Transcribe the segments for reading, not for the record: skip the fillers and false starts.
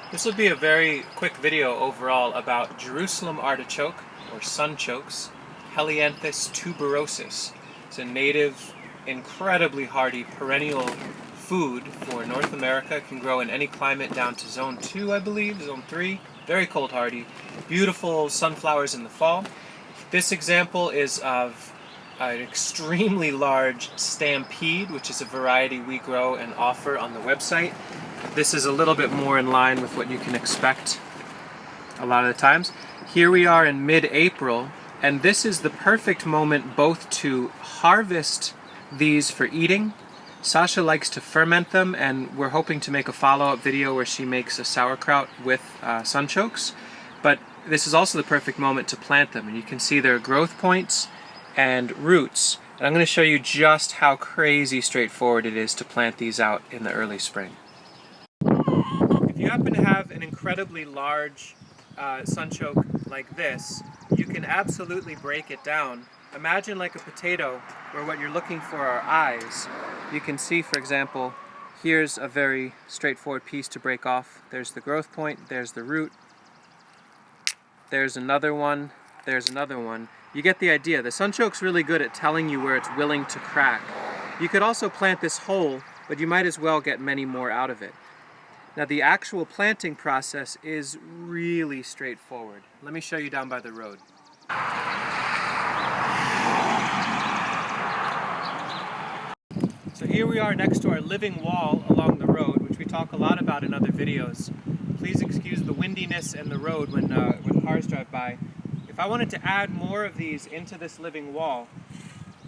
This will be a very quick video overall about Jerusalem artichoke, or sunchokes, Helianthus tuberosus. It's a native, incredibly hardy perennial food for North America. It can grow in any climate down to zone 2, I believe, zone 3. Very cold hardy. Beautiful sunflowers in the fall. This example is of an extremely large Stampede, which is a variety we grow and offer on the website. This is a little bit more in line with what you can expect a lot of the times. Here we are in mid-April, and this is the perfect moment both to harvest these for eating. Sasha likes to ferment them, and we're hoping to make a follow-up video where she makes a sauerkraut with sunchokes. But this is also the perfect moment to plant them, and you can see their growth points and roots. And I'm going to show you just how crazy straightforward it is to plant these out in the early spring. If you happen to have an incredibly large sunchoke like this, you can absolutely break it down. Imagine like a potato where what you're looking for are eyes. You can see, for example, here's a very straightforward piece to break off. There's the growth point, there's the root, there's another one, there's another one. You get the idea. The sunchoke's really good at telling you where it's willing to crack. You could also plant this whole, but you might as well get many more out of it. Now the actual planting process is really straightforward. Let me show you down by the road. So here we are next to our living wall along the road, which we talk a lot about in other videos. Please excuse the windiness and the road when cars drive by. If I wanted to add more of these into this living wall,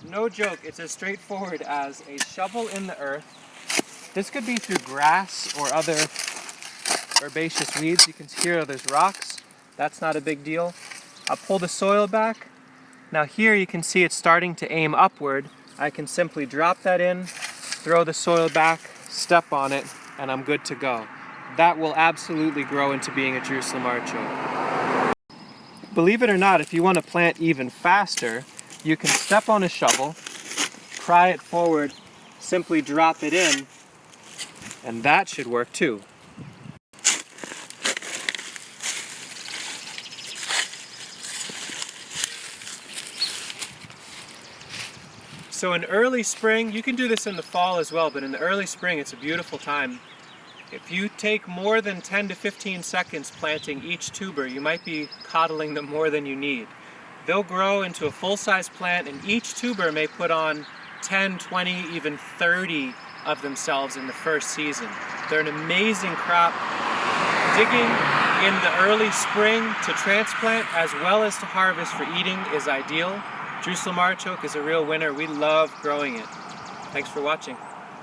no joke, it's as straightforward as a shovel in the earth. This could be through grass or other herbaceous weeds. You can hear there's rocks. That's not a big deal. I'll pull the soil back. Now here you can see it's starting to aim upward. I can simply drop that in, throw the soil back, step on it, and I'm good to go. That will absolutely grow into being a Jerusalem artichoke. Believe it or not, if you want to plant even faster, you can step on a shovel, pry it forward, simply drop it in, and that should work too. So in early spring, you can do this in the fall as well, but in the early spring it's a beautiful time. If you take more than 10 to 15 seconds planting each tuber, you might be coddling them more than you need. They'll grow into a full-size plant, and each tuber may put on 10, 20, even 30 of themselves in the first season. They're an amazing crop. Digging in the early spring to transplant as well as to harvest for eating is ideal. Jerusalem artichoke is a real winner. We love growing it. Thanks for watching.